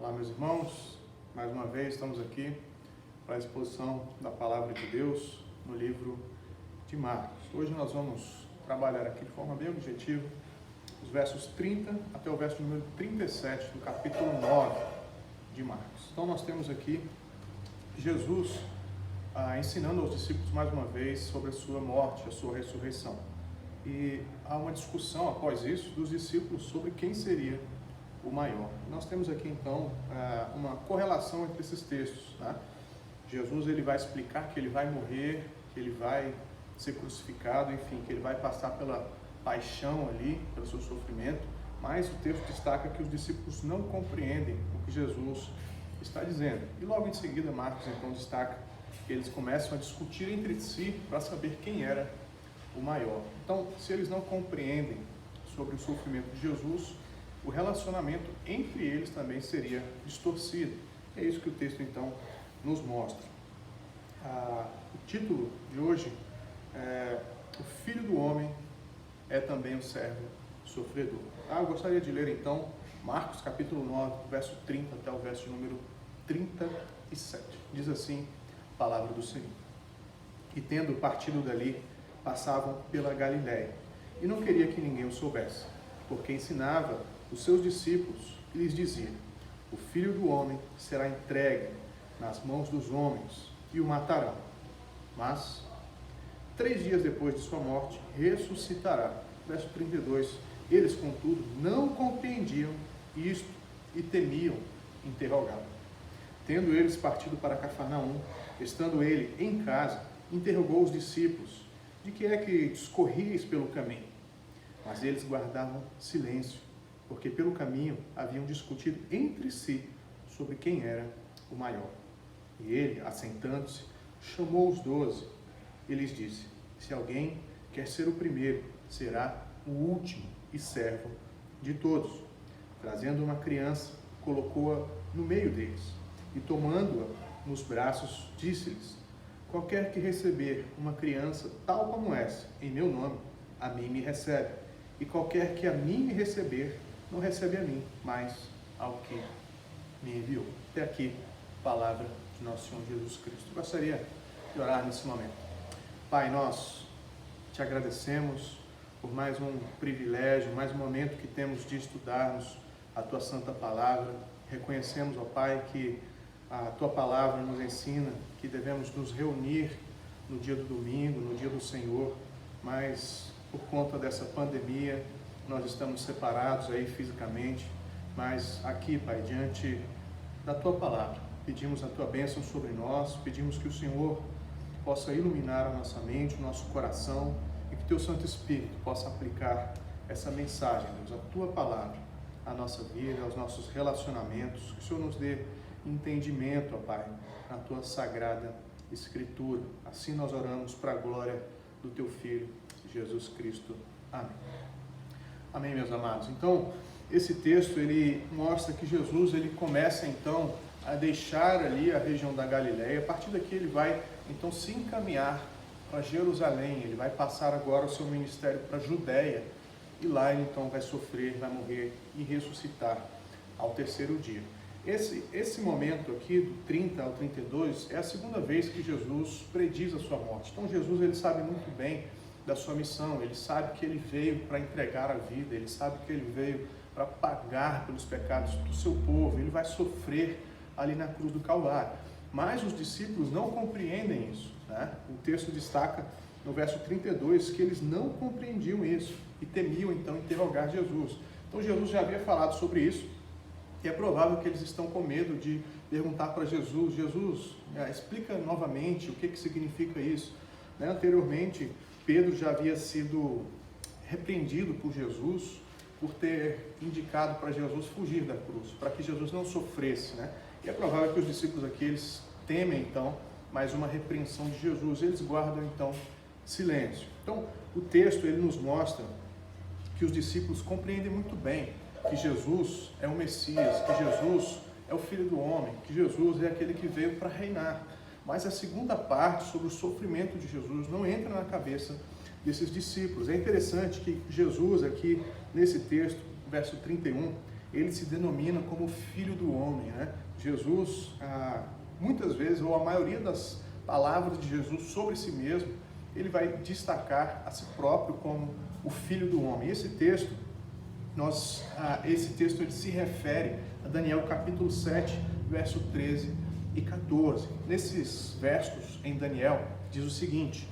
Olá, meus irmãos, mais uma vez estamos aqui para a exposição da Palavra de Deus no livro de Marcos. Hoje nós vamos trabalhar aqui de forma bem objetiva os versos 30 até o verso número 37 do capítulo 9 de Marcos. Então nós temos aqui Jesus ensinando aos discípulos mais uma vez sobre a sua morte, a sua ressurreição. E há uma discussão após isso dos discípulos sobre quem seria o maior. Nós temos aqui então uma correlação entre esses textos, né? Jesus ele vai explicar que ele vai morrer, que ele vai ser crucificado, enfim, que ele vai passar pela paixão ali, pelo seu sofrimento, mas o texto destaca que os discípulos não compreendem o que Jesus está dizendo. E logo em seguida Marcos então destaca que eles começam a discutir entre si para saber quem era o maior. Então, se eles não compreendem sobre o sofrimento de Jesus, o relacionamento entre eles também seria distorcido. É isso que o texto então nos mostra. O título de hoje é O Filho do Homem é também um servo sofredor. Eu gostaria de ler então Marcos capítulo 9, verso 30 até o verso número 37. Diz assim a palavra do Senhor. E tendo partido dali, passavam pela Galiléia, e não queria que ninguém o soubesse, porque ensinava os seus discípulos e lhes dizia: o Filho do Homem será entregue nas mãos dos homens e o matarão, mas 3 dias depois de sua morte ressuscitará. Verso 32. Eles, contudo, não compreendiam isto e temiam interrogá-lo. Tendo eles partido para Cafarnaum, estando ele em casa, interrogou os discípulos: de que é que discorrieis pelo caminho? Mas eles guardavam silêncio, porque pelo caminho haviam discutido entre si sobre quem era o maior. E ele, assentando-se, chamou os 12 e lhes disse: se alguém quer ser o primeiro, será o último e servo de todos. Trazendo uma criança, colocou-a no meio deles, e tomando-a nos braços, disse-lhes: qualquer que receber uma criança tal como essa, em meu nome, a mim me recebe. E qualquer que a mim me receber, não recebe a mim, mas ao que me enviou. Até aqui, palavra de nosso Senhor Jesus Cristo. Eu gostaria de orar nesse momento. Pai, nós te agradecemos por mais um privilégio, mais um momento que temos de estudarmos a tua santa palavra. Reconhecemos, ó Pai, que a tua palavra nos ensina que devemos nos reunir no dia do domingo, no dia do Senhor, mas por conta dessa pandemia nós estamos separados aí fisicamente, mas aqui, Pai, diante da tua palavra, pedimos a tua bênção sobre nós, pedimos que o Senhor possa iluminar a nossa mente, o nosso coração, e que teu Santo Espírito possa aplicar essa mensagem, Deus, a tua palavra, à nossa vida, aos nossos relacionamentos, que o Senhor nos dê entendimento, ó Pai, na tua sagrada Escritura. Assim nós oramos para a glória do teu Filho, Jesus Cristo. Amém. Amém, meus amados. Então, esse texto, ele mostra que Jesus, ele começa então a deixar ali a região da Galiléia. A partir daqui ele vai então se encaminhar para Jerusalém. Ele vai passar agora o seu ministério para a Judéia, e lá ele então vai sofrer, vai morrer e ressuscitar ao 3º dia. Esse momento aqui, do 30 ao 32, é a segunda vez que Jesus prediz a sua morte. Então Jesus, ele sabe muito bem da sua missão, ele sabe que ele veio para entregar a vida, ele sabe que ele veio para pagar pelos pecados do seu povo, ele vai sofrer ali na cruz do Calvário. Mas os discípulos não compreendem isso, né? O texto destaca no verso 32 que eles não compreendiam isso e temiam então interrogar Jesus. Então Jesus já havia falado sobre isso, e é provável que eles estão com medo de perguntar para Jesus: Jesus, explica novamente o que significa isso. Anteriormente, Pedro já havia sido repreendido por Jesus por ter indicado para Jesus fugir da cruz, para que Jesus não sofresse, né? E é provável que os discípulos aqui, eles temem então mais uma repreensão de Jesus, eles guardam então silêncio. Então, o texto ele nos mostra que os discípulos compreendem muito bem que Jesus é o Messias, que Jesus é o Filho do Homem, que Jesus é aquele que veio para reinar. Mas a segunda parte, sobre o sofrimento de Jesus, não entra na cabeça desses discípulos. É interessante que Jesus aqui, nesse texto, verso 31, ele se denomina como Filho do Homem, né? Jesus, muitas vezes, ou a maioria das palavras de Jesus sobre si mesmo, ele vai destacar a si próprio como o Filho do Homem. Esse texto ele se refere a Daniel capítulo 7, verso 13 e 14. Nesses versos em Daniel, diz o seguinte: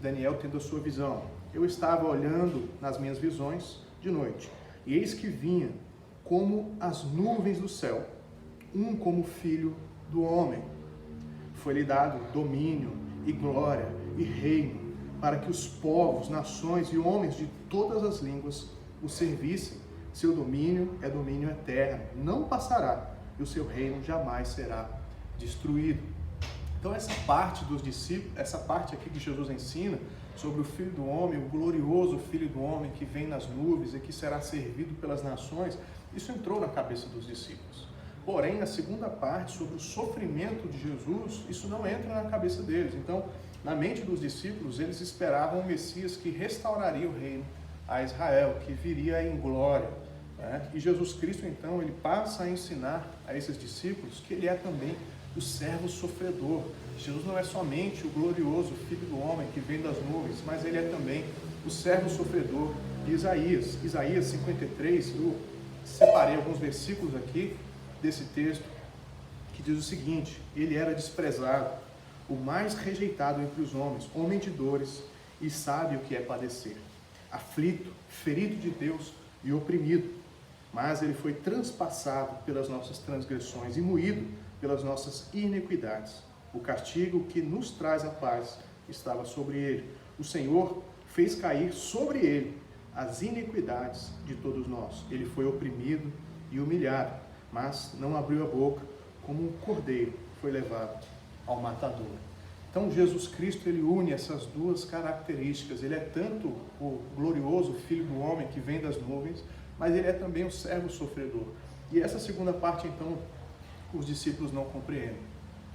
Daniel tendo a sua visão: eu estava olhando nas minhas visões de noite, e eis que vinha como as nuvens do céu, um como filho do homem. Foi-lhe dado domínio e glória e reino, para que os povos, nações e homens de todas as línguas o servissem. Seu domínio é domínio eterno, não passará, e o seu reino jamais será destruído. Então essa parte dos discípulos, essa parte aqui que Jesus ensina sobre o Filho do Homem, o glorioso Filho do Homem que vem nas nuvens e que será servido pelas nações, isso entrou na cabeça dos discípulos. Porém, a segunda parte sobre o sofrimento de Jesus, isso não entra na cabeça deles. Então, na mente dos discípulos, eles esperavam o Messias que restauraria o reino a Israel, que viria em glória, né? E Jesus Cristo, então, ele passa a ensinar a esses discípulos que ele é também o servo sofredor. Jesus não é somente o glorioso Filho do Homem que vem das nuvens, mas ele é também o servo sofredor de Isaías. Isaías 53, eu separei alguns versículos aqui desse texto, que diz o seguinte: ele era desprezado, o mais rejeitado entre os homens, homem de dores, e sabe o que é padecer, aflito, ferido de Deus e oprimido. Mas ele foi transpassado pelas nossas transgressões e moído pelas nossas iniquidades. O castigo que nos traz a paz estava sobre ele. O Senhor fez cair sobre ele as iniquidades de todos nós. Ele foi oprimido e humilhado, mas não abriu a boca, como um cordeiro foi levado ao matador. Então Jesus Cristo, ele une essas duas características. Ele é tanto o glorioso Filho do Homem que vem das nuvens, mas ele é também o servo sofredor. E essa segunda parte, então, os discípulos não compreendem,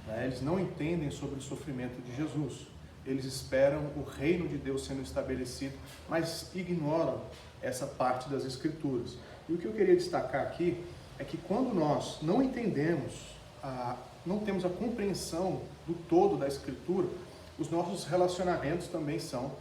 né? Eles não entendem sobre o sofrimento de Jesus. Eles esperam o reino de Deus sendo estabelecido, mas ignoram essa parte das Escrituras. E o que eu queria destacar aqui é que quando nós não entendemos, não temos a compreensão do todo da Escritura, os nossos relacionamentos também são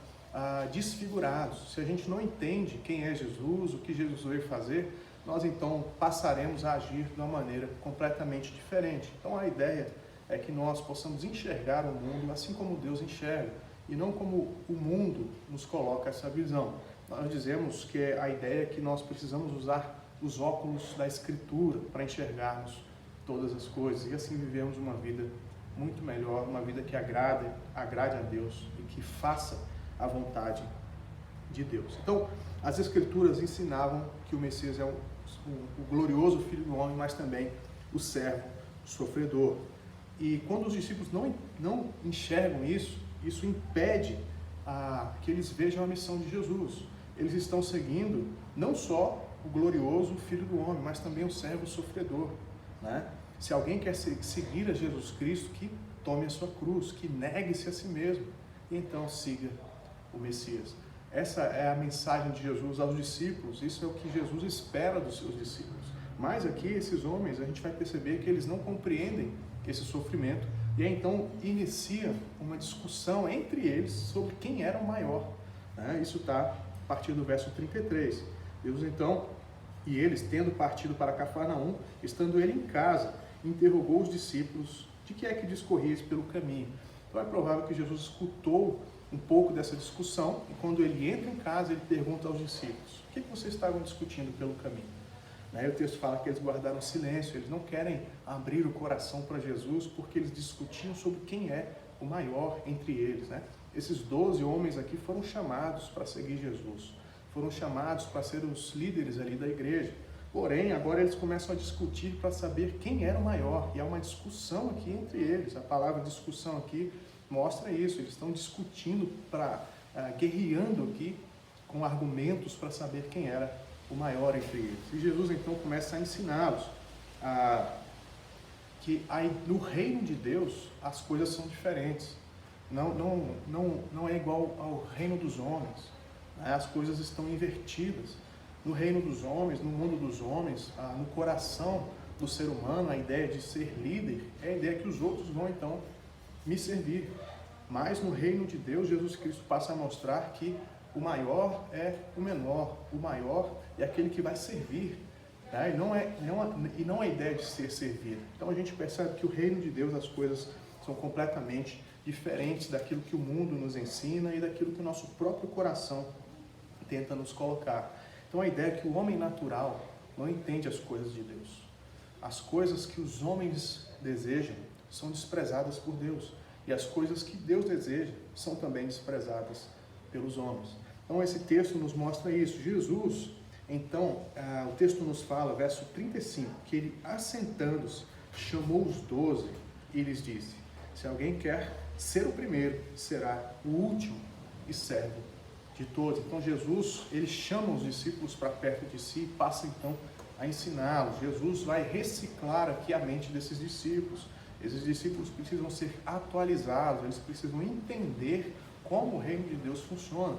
desfigurados. Se a gente não entende quem é Jesus, o que Jesus veio fazer, nós então passaremos a agir de uma maneira completamente diferente. Então a ideia é que nós possamos enxergar o mundo assim como Deus enxerga, e não como o mundo nos coloca essa visão. Nós dizemos que a ideia é que nós precisamos usar os óculos da Escritura para enxergarmos todas as coisas, e assim vivemos uma vida muito melhor, uma vida que agrade a Deus e que faça a vontade de Deus. Então, as Escrituras ensinavam que o Messias é o glorioso Filho do Homem, mas também o servo sofredor. E quando os discípulos não enxergam isso, isso impede que eles vejam a missão de Jesus. Eles estão seguindo não só o glorioso Filho do Homem, mas também o servo sofredor, né? Se alguém quer seguir a Jesus Cristo, que tome a sua cruz, que negue-se a si mesmo, e então siga o Messias. Essa é a mensagem de Jesus aos discípulos, isso é o que Jesus espera dos seus discípulos. Mas aqui, esses homens, a gente vai perceber que eles não compreendem esse sofrimento, e aí então inicia uma discussão entre eles sobre quem era o maior, né? Isso está a partir do verso 33. Deus então, e eles, tendo partido para Cafarnaum, estando ele em casa, interrogou os discípulos de que é que discorrias pelo caminho. Então é provável que Jesus escutou um pouco dessa discussão, e quando ele entra em casa, ele pergunta aos discípulos: o que vocês estavam discutindo pelo caminho? O texto fala que eles guardaram silêncio, eles não querem abrir o coração para Jesus, porque eles discutiam sobre quem é o maior entre eles, né? Esses 12 homens aqui foram chamados para seguir Jesus, foram chamados para ser os líderes ali da igreja. Porém, agora eles começam a discutir para saber quem era o maior, e há uma discussão aqui entre eles. A palavra discussão aqui mostra isso, eles estão discutindo, guerreando aqui com argumentos para saber quem era o maior entre eles. E Jesus então começa a ensiná-los que no reino de Deus as coisas são diferentes. Não é igual ao reino dos homens, né? As coisas estão invertidas. no reino dos homens, no mundo dos homens, no coração do ser humano, a ideia de ser líder é a ideia que os outros vão então me servir. Mas no reino de Deus, Jesus Cristo passa a mostrar que o maior é o menor, o maior é aquele que vai servir, tá? E não a ideia de ser servido. Então a gente percebe que o reino de Deus, as coisas são completamente diferentes daquilo que o mundo nos ensina e daquilo que o nosso próprio coração tenta nos colocar. Então a ideia é que o homem natural não entende as coisas de Deus. As coisas que os homens desejam são desprezadas por Deus. E as coisas que Deus deseja são também desprezadas pelos homens. Então esse texto nos mostra isso. Jesus, então, o texto nos fala, verso 35, que ele, assentando-se, chamou os 12 e lhes disse: se alguém quer ser o primeiro, será o último e servo de todos. Então Jesus, ele chama os discípulos para perto de si e passa então a ensiná-los. Jesus vai reciclar aqui a mente desses discípulos. Esses discípulos precisam ser atualizados, eles precisam entender como o reino de Deus funciona.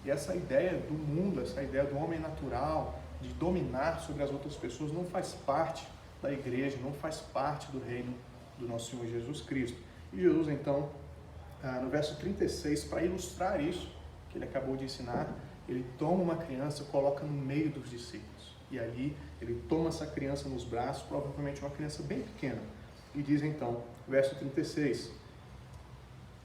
E essa ideia do mundo, essa ideia do homem natural, de dominar sobre as outras pessoas, não faz parte da igreja, não faz parte do reino do nosso Senhor Jesus Cristo. E Jesus, então, no verso 36, para ilustrar isso que ele acabou de ensinar, ele toma uma criança, coloca no meio dos discípulos. E ali ele toma essa criança nos braços, provavelmente uma criança bem pequena. E diz então, verso 36,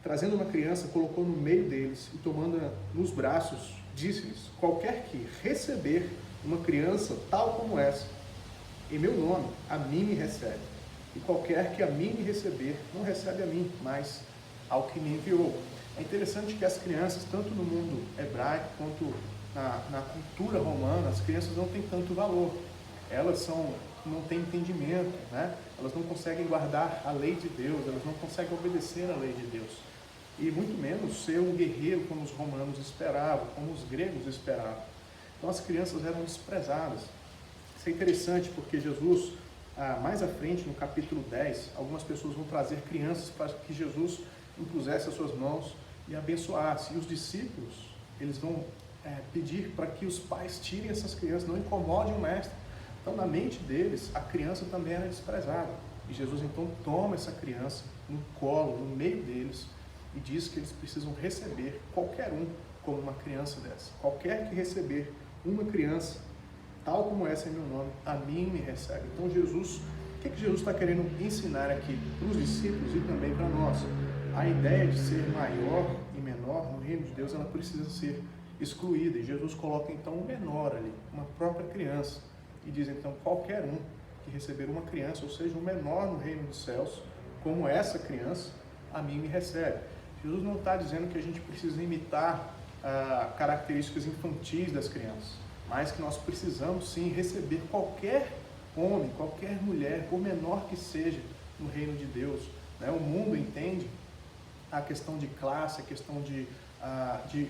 trazendo uma criança, colocou no meio deles e tomando-a nos braços, disse-lhes: qualquer que receber uma criança tal como essa, em meu nome, a mim me recebe. E qualquer que a mim me receber, não recebe a mim, mas ao que me enviou. É interessante que as crianças, tanto no mundo hebraico quanto na cultura romana, as crianças não têm tanto valor. Elas não têm entendimento, né? Elas não conseguem guardar a lei de Deus, elas não conseguem obedecer a lei de Deus. E muito menos ser um guerreiro como os romanos esperavam, como os gregos esperavam. Então as crianças eram desprezadas. Isso é interessante porque Jesus, mais à frente, no capítulo 10, algumas pessoas vão trazer crianças para que Jesus impusesse as suas mãos e abençoasse. E os discípulos, eles vão pedir para que os pais tirem essas crianças, não incomodem o mestre. Então, na mente deles, a criança também era desprezada. E Jesus, então, toma essa criança no colo, no meio deles, e diz que eles precisam receber qualquer um como uma criança dessa. Qualquer que receber uma criança, tal como essa em meu nome, a mim me recebe. Então, Jesus, o que Jesus está querendo ensinar aqui para os discípulos e também para nós? A ideia de ser maior e menor no reino de Deus, ela precisa ser excluída. E Jesus coloca, então, um menor ali, uma própria criança. E diz então, qualquer um que receber uma criança, ou seja, um menor no reino dos céus, como essa criança, a mim me recebe. Jesus não está dizendo que a gente precisa imitar características infantis das crianças, mas que nós precisamos sim receber qualquer homem, qualquer mulher, por menor que seja, no reino de Deus. O mundo entende a questão de classe, a questão de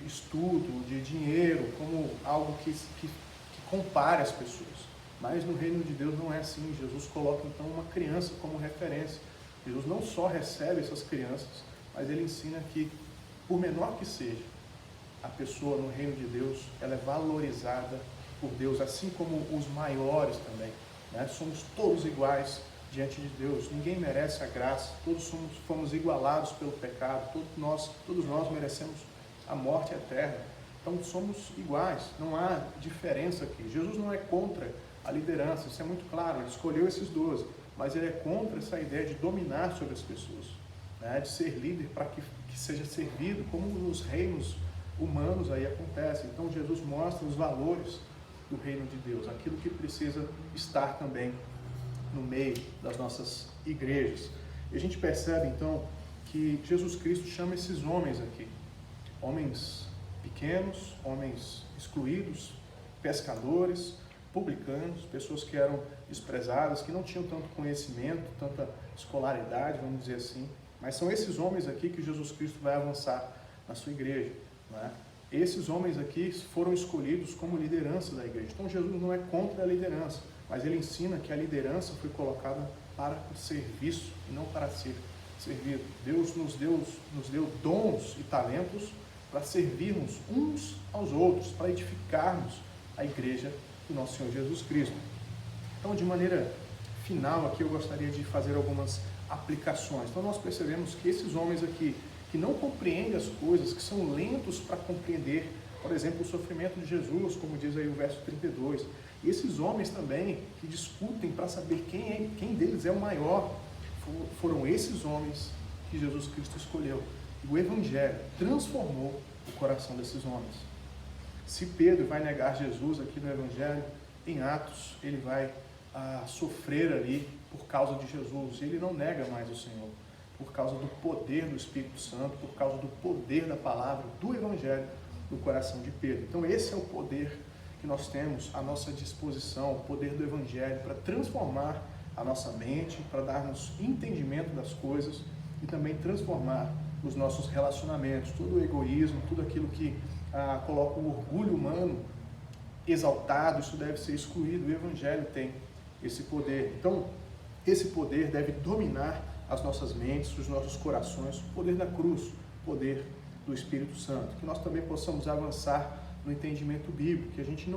estudo, de dinheiro, como algo que compare as pessoas. Mas no reino de Deus não é assim. Jesus coloca então uma criança como referência. Jesus não só recebe essas crianças, mas ele ensina que, por menor que seja, a pessoa no reino de Deus, ela é valorizada por Deus, assim como os maiores também. Somos todos iguais diante de Deus. Ninguém merece a graça. Todos fomos igualados pelo pecado. Todos nós merecemos a morte eterna. Então somos iguais. Não há diferença aqui. Jesus não é contra a liderança, isso é muito claro, ele escolheu esses 12, mas ele é contra essa ideia de dominar sobre as pessoas, de ser líder para que seja servido, como nos reinos humanos aí acontece. Então Jesus mostra os valores do reino de Deus, aquilo que precisa estar também no meio das nossas igrejas. E a gente percebe então que Jesus Cristo chama esses homens aqui, homens pequenos, homens excluídos, pescadores, publicanos, pessoas que eram desprezadas, que não tinham tanto conhecimento, tanta escolaridade, vamos dizer assim, mas são esses homens aqui que Jesus Cristo vai avançar na sua igreja. Esses homens aqui foram escolhidos como liderança da igreja. Então Jesus não é contra a liderança, mas ele ensina que a liderança foi colocada para o serviço e não para ser servido. Deus nos deu dons e talentos para servirmos uns aos outros, para edificarmos a igreja do nosso Senhor Jesus Cristo. Então, de maneira final aqui, eu gostaria de fazer algumas aplicações. Então, nós percebemos que esses homens aqui, que não compreendem as coisas, que são lentos para compreender, por exemplo, o sofrimento de Jesus, como diz aí o verso 32. E esses homens também, que discutem para saber quem deles é o maior, foram esses homens que Jesus Cristo escolheu. E o Evangelho transformou o coração desses homens. Se Pedro vai negar Jesus aqui no Evangelho, em Atos, ele vai sofrer ali por causa de Jesus. Ele não nega mais o Senhor, por causa do poder do Espírito Santo, por causa do poder da palavra, do Evangelho, no coração de Pedro. Então esse é o poder que nós temos à nossa disposição, o poder do Evangelho, para transformar a nossa mente, para dar-nos entendimento das coisas e também transformar os nossos relacionamentos, todo o egoísmo, tudo aquilo que coloca o orgulho humano exaltado, isso deve ser excluído. O Evangelho tem esse poder. Então, esse poder deve dominar as nossas mentes, os nossos corações, o poder da cruz, o poder do Espírito Santo. Que nós também possamos avançar no entendimento bíblico, que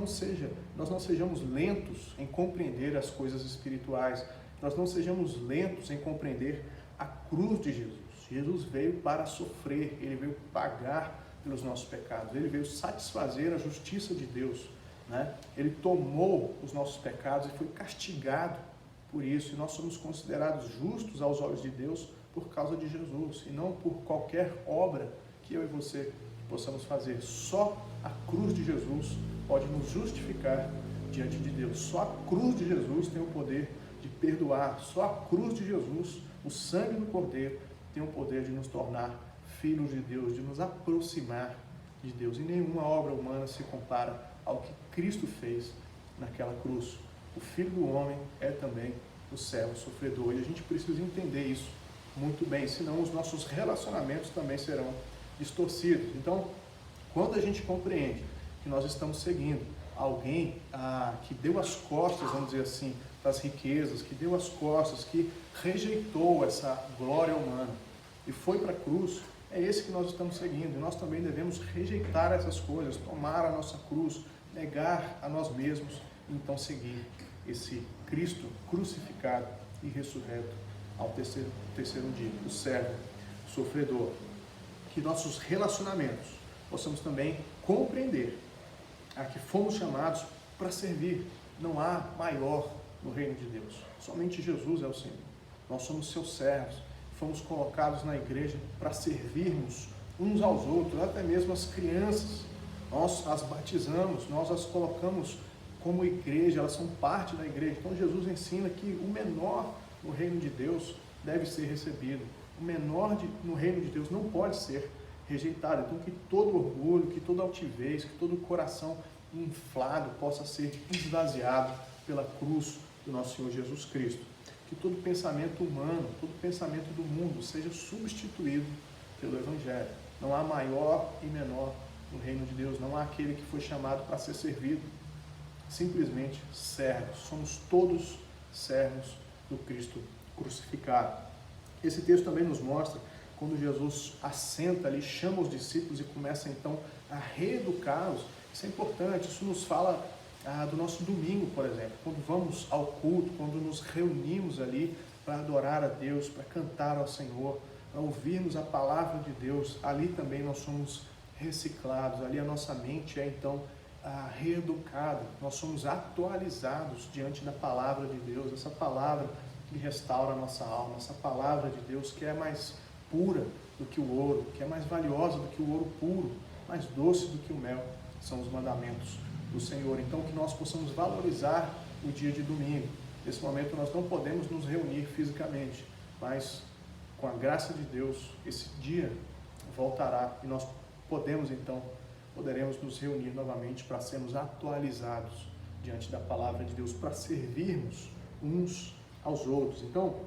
nós não sejamos lentos em compreender as coisas espirituais, nós não sejamos lentos em compreender a cruz de Jesus. Jesus veio para sofrer, ele veio pagar pelos nossos pecados, ele veio satisfazer a justiça de Deus, né? Ele tomou os nossos pecados e foi castigado por isso, e nós somos considerados justos aos olhos de Deus por causa de Jesus, e não por qualquer obra que eu e você possamos fazer. Só a cruz de Jesus pode nos justificar diante de Deus. Só a cruz de Jesus tem o poder de perdoar. Só a cruz de Jesus, o sangue do Cordeiro, tem o poder de nos tornar filhos de Deus, de nos aproximar de Deus. E nenhuma obra humana se compara ao que Cristo fez naquela cruz. O Filho do Homem é também o servo sofredor. E a gente precisa entender isso muito bem, senão os nossos relacionamentos também serão distorcidos. Então, quando a gente compreende que nós estamos seguindo alguém que deu as costas, vamos dizer assim, das riquezas, que deu as costas, que rejeitou essa glória humana e foi para a cruz, é esse que nós estamos seguindo. E nós também devemos rejeitar essas coisas, tomar a nossa cruz, negar a nós mesmos e então seguir esse Cristo crucificado e ressurreto ao terceiro dia, o servo sofredor. Que nossos relacionamentos possamos também compreender que fomos chamados para servir. Não há maior no reino de Deus. Somente Jesus é o Senhor. Nós somos seus servos. Fomos colocados na igreja para servirmos uns aos outros, até mesmo as crianças. Nós as batizamos, nós as colocamos como igreja, elas são parte da igreja. Então Jesus ensina que o menor no reino de Deus deve ser recebido. O menor no reino de Deus não pode ser rejeitado. Então que todo orgulho, que toda altivez, que todo coração inflado possa ser esvaziado pela cruz do nosso Senhor Jesus Cristo. Que todo pensamento humano, todo pensamento do mundo seja substituído pelo Evangelho. Não há maior e menor no reino de Deus. Não há aquele que foi chamado para ser servido. Simplesmente servos. Somos todos servos do Cristo crucificado. Esse texto também nos mostra quando Jesus assenta ali, chama os discípulos e começa então a reeducá-los. Isso é importante, isso nos fala do nosso domingo, por exemplo, quando vamos ao culto, quando nos reunimos ali para adorar a Deus, para cantar ao Senhor, para ouvirmos a palavra de Deus. Ali também nós somos reciclados, ali a nossa mente é então reeducada, nós somos atualizados diante da palavra de Deus, essa palavra que restaura a nossa alma, essa palavra de Deus que é mais pura do que o ouro, que é mais valiosa do que o ouro puro, mais doce do que o mel, são os mandamentos do Senhor. Então que nós possamos valorizar o dia de domingo. Nesse momento nós não podemos nos reunir fisicamente, mas com a graça de Deus, esse dia voltará e nós poderemos nos reunir novamente para sermos atualizados diante da palavra de Deus, para servirmos uns aos outros. Então,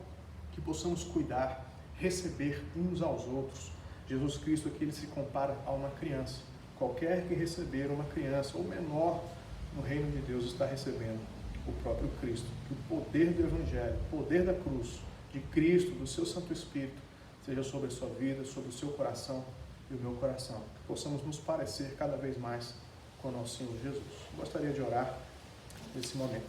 que possamos cuidar, receber uns aos outros. Jesus Cristo aqui ele se compara a uma criança. Qualquer que receber uma criança ou menor no reino de Deus está recebendo o próprio Cristo. Que o poder do Evangelho, o poder da cruz, de Cristo, do seu Santo Espírito, seja sobre a sua vida, sobre o seu coração e o meu coração. Que possamos nos parecer cada vez mais com o nosso Senhor Jesus. Gostaria de orar nesse momento.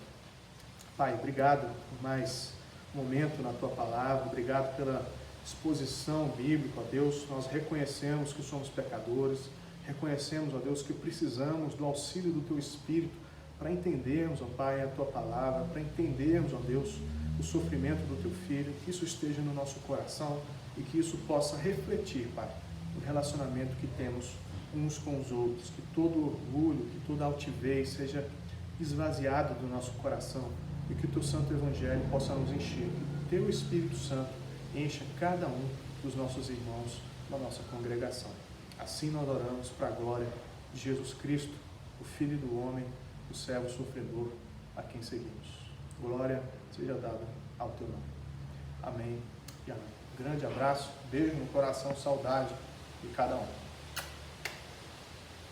Pai, obrigado por mais momento na Tua Palavra, obrigado pela exposição bíblica, ó Deus. Nós reconhecemos que somos pecadores, reconhecemos, ó Deus, que precisamos do auxílio do Teu Espírito para entendermos, ó Pai, a Tua Palavra, para entendermos, ó Deus, o sofrimento do Teu Filho, que isso esteja no nosso coração e que isso possa refletir, Pai, o relacionamento que temos uns com os outros, que todo orgulho, que toda altivez seja esvaziado do nosso coração e que o Teu Santo Evangelho possa nos encher, que o Teu Espírito Santo encha cada um dos nossos irmãos da nossa congregação. Assim nós oramos para a glória de Jesus Cristo, o Filho do homem, o servo sofredor, a quem seguimos. Glória seja dada ao Teu nome. Amém e amém. Grande abraço, beijo no coração, saudade de cada um.